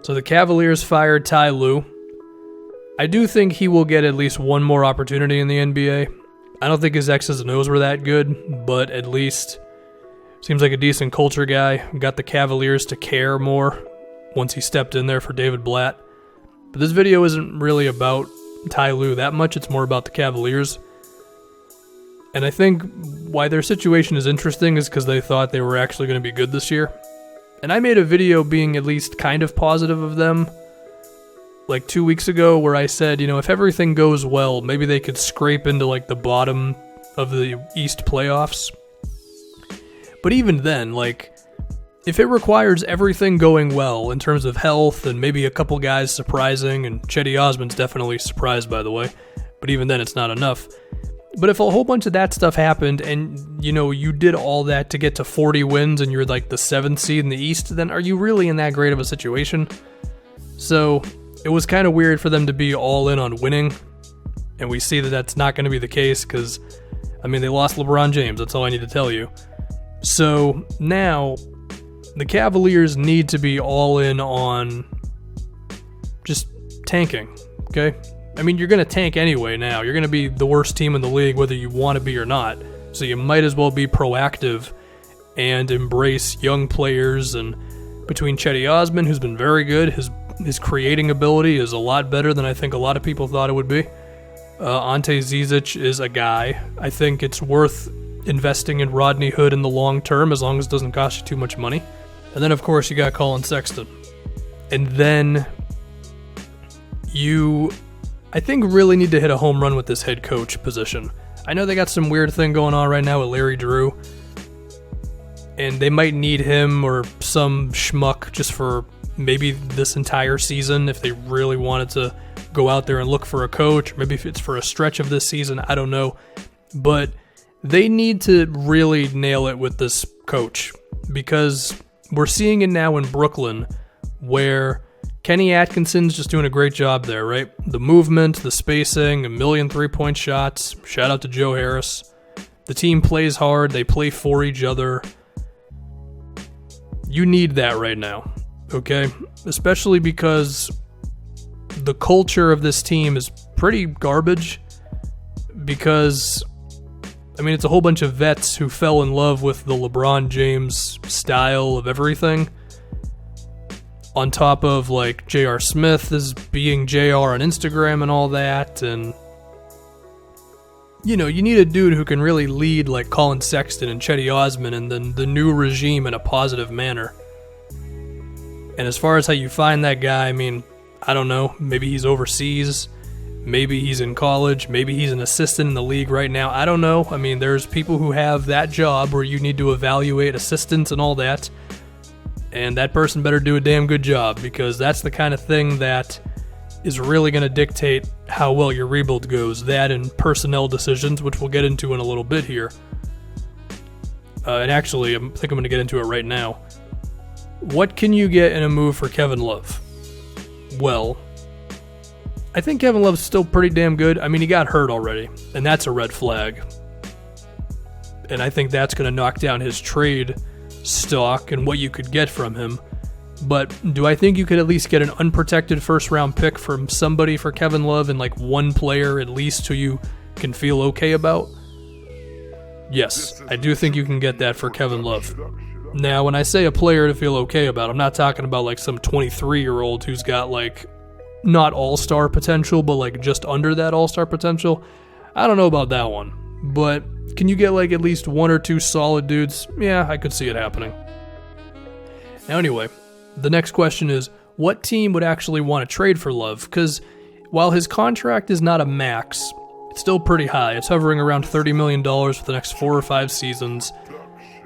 So the Cavaliers fired Ty Lue. I do think he will get at least one more opportunity in the NBA. I don't think his X's and O's were that good, but at least seems like a decent culture guy. Got the Cavaliers to care more once he stepped in there for David Blatt. But this video isn't really about Ty Lue that much. It's more about the Cavaliers. And I think why their situation is interesting is because they thought they were actually going to be good this year. And I made a video being at least kind of positive of them like 2 weeks ago where I said, if everything goes well, maybe they could scrape into like the bottom of the East playoffs. But even then, if it requires everything going well in terms of health and maybe a couple guys surprising, and Cedi Osman's definitely surprised, by the way, but even then it's not enough. But if a whole bunch of that stuff happened and, you did all that to get to 40 wins and you're like the 7th seed in the East, then are you really in that great of a situation? So it was kind of weird for them to be all in on winning. And we see that that's not going to be the case because, they lost LeBron James. That's all I need to tell you. So now the Cavaliers need to be all in on just tanking, okay? You're going to tank anyway now. You're going to be the worst team in the league whether you want to be or not. So you might as well be proactive and embrace young players. And between Cedi Osman, who's been very good, his creating ability is a lot better than I think a lot of people thought it would be. Ante Zizic is a guy. I think it's worth investing in Rodney Hood in the long term as long as it doesn't cost you too much money. And then, of course, you got Colin Sexton. And then you, I think, really need to hit a home run with this head coach position. I know they got some weird thing going on right now with Larry Drew, and they might need him or some schmuck just for maybe this entire season if they really wanted to go out there and look for a coach, or maybe if it's for a stretch of this season, I don't know. But they need to really nail it with this coach because we're seeing it now in Brooklyn where Kenny Atkinson's just doing a great job there, right? The movement, the spacing, 1 million three-point shots. Shout out to Joe Harris. The team plays hard. They play for each other. You need that right now, okay? Especially because the culture of this team is pretty garbage because, it's a whole bunch of vets who fell in love with the LeBron James style of everything. On top of J.R. Smith is being J.R. on Instagram and all that. And, you need a dude who can really lead like Colin Sexton and Cedi Osman and then the new regime in a positive manner. And as far as how you find that guy, I don't know. Maybe he's overseas. Maybe he's in college. Maybe he's an assistant in the league right now. I don't know. There's people who have that job where you need to evaluate assistants and all that. And that person better do a damn good job because that's the kind of thing that is really going to dictate how well your rebuild goes. That and personnel decisions, which we'll get into in a little bit here. And actually, I think I'm going to get into it right now. What can you get in a move for Kevin Love? Well, I think Kevin Love's still pretty damn good. He got hurt already, and that's a red flag. And I think that's going to knock down his trade stock and what you could get from him. But do I think you could at least get an unprotected first-round pick from somebody for Kevin Love and one player at least who you can feel okay about? Yes, I do think you can get that for Kevin Love. Now, when I say a player to feel okay about, I'm not talking about some 23-year-old who's got not all-star potential, but just under that all-star potential. I don't know about that one. But can you get at least one or two solid dudes? Yeah, I could see it happening. Now anyway, the next question is, what team would actually want to trade for Love? Because while his contract is not a max, it's still pretty high. It's hovering around $30 million for the next 4 or 5 seasons.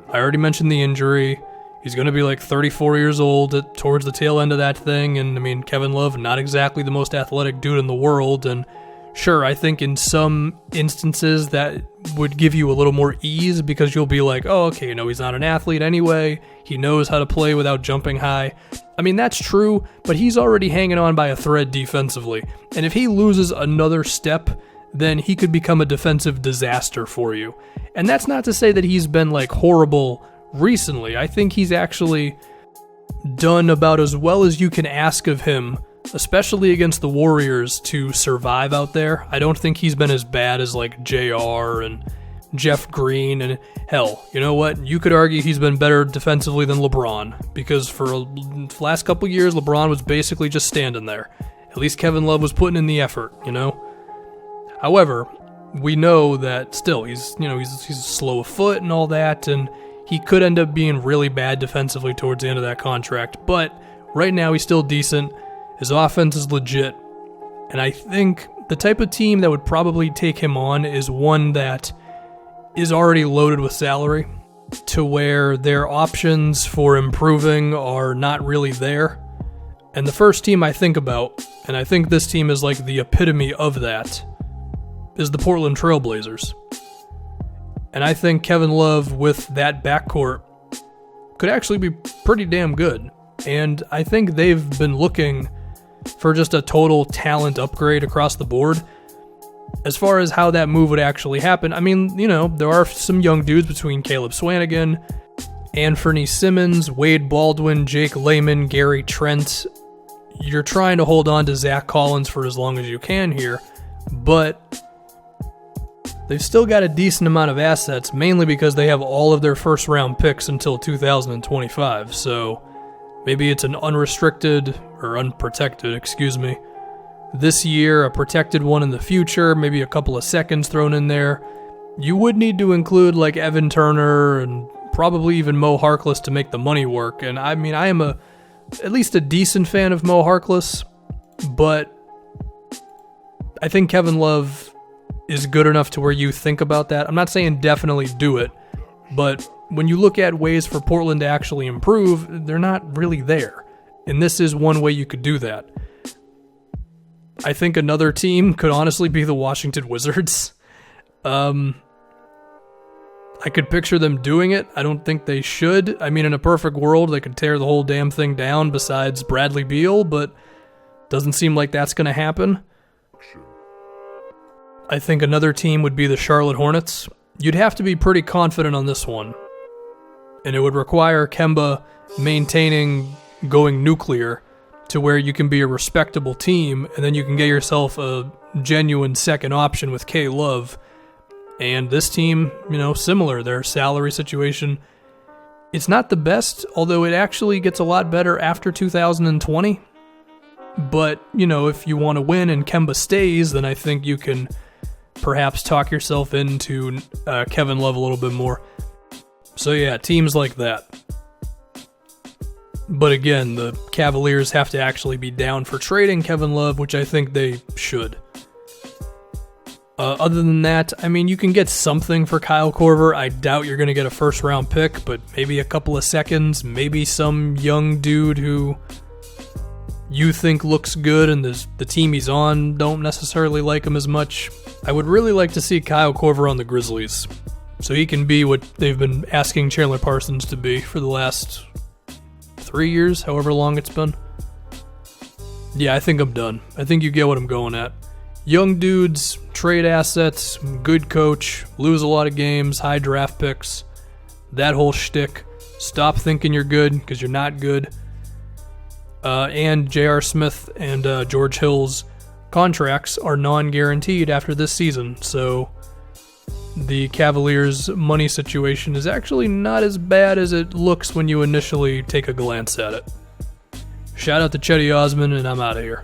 I already mentioned the injury. He's going to be 34 years old towards the tail end of that thing. And Kevin Love, not exactly the most athletic dude in the world. And sure, I think in some instances that would give you a little more ease because you'll be oh, okay, he's not an athlete anyway. He knows how to play without jumping high. That's true, but he's already hanging on by a thread defensively. And if he loses another step, then he could become a defensive disaster for you. And that's not to say that he's been horrible recently. I think he's actually done about as well as you can ask of him, especially against the Warriors, to survive out there. I don't think he's been as bad as like JR and Jeff Green, and hell, you know what? You could argue he's been better defensively than LeBron, because for the last couple years, LeBron was basically just standing there. At least Kevin Love was putting in the effort, you know? However, we know that still he's slow of foot and all that, and he could end up being really bad defensively towards the end of that contract. But right now he's still decent. His offense is legit. And I think the type of team that would probably take him on is one that is already loaded with salary, to where their options for improving are not really there. And the first team I think about, and I think this team is like the epitome of that, is the Portland Trail Blazers. And I think Kevin Love with that backcourt could actually be pretty damn good. And I think they've been looking for just a total talent upgrade across the board. As far as how that move would actually happen, I mean, you know, there are some young dudes between Caleb Swanigan, Anthony Simmons, Wade Baldwin, Jake Layman, Gary Trent. You're trying to hold on to Zach Collins for as long as you can here, but they've still got a decent amount of assets, mainly because they have all of their first-round picks until 2025, so maybe it's an unprotected, this year, a protected one in the future, maybe a couple of seconds thrown in there. You would need to include like Evan Turner and probably even Mo Harkless to make the money work, and I mean, I am at least a decent fan of Mo Harkless, but I think Kevin Love is good enough to where you think about that. I'm not saying definitely do it, but when you look at ways for Portland to actually improve, they're not really there. And this is one way you could do that. I think another team could honestly be the Washington Wizards. I could picture them doing it. I don't think they should. I mean, in a perfect world, they could tear the whole damn thing down besides Bradley Beal, but doesn't seem like that's going to happen. I think another team would be the Charlotte Hornets. You'd have to be pretty confident on this one. And it would require Kemba maintaining going nuclear to where you can be a respectable team, and then you can get yourself a genuine second option with K Love. And this team, you know, similar, their salary situation, it's not the best, although it actually gets a lot better after 2020. But, you know, if you want to win and Kemba stays, then I think you can perhaps talk yourself into Kevin Love a little bit more. So yeah, teams like that. But again, the Cavaliers have to actually be down for trading Kevin Love, which I think they should. Other than that, I mean, you can get something for Kyle Korver. I doubt you're going to get a first-round pick, but maybe a couple of seconds, maybe some young dude who you think looks good and the team he's on don't necessarily like him as much. I would really like to see Kyle Korver on the Grizzlies, so he can be what they've been asking Chandler Parsons to be for the last 3 years, however long it's been. Yeah, I think I'm done. I think you get what I'm going at. Young dudes, trade assets, good coach, lose a lot of games, high draft picks, that whole shtick. Stop thinking you're good, because you're not good. And J.R. Smith and George Hill's contracts are non-guaranteed after this season, so the Cavaliers' money situation is actually not as bad as it looks when you initially take a glance at it. Shout out to Chetty Osman, and I'm out of here.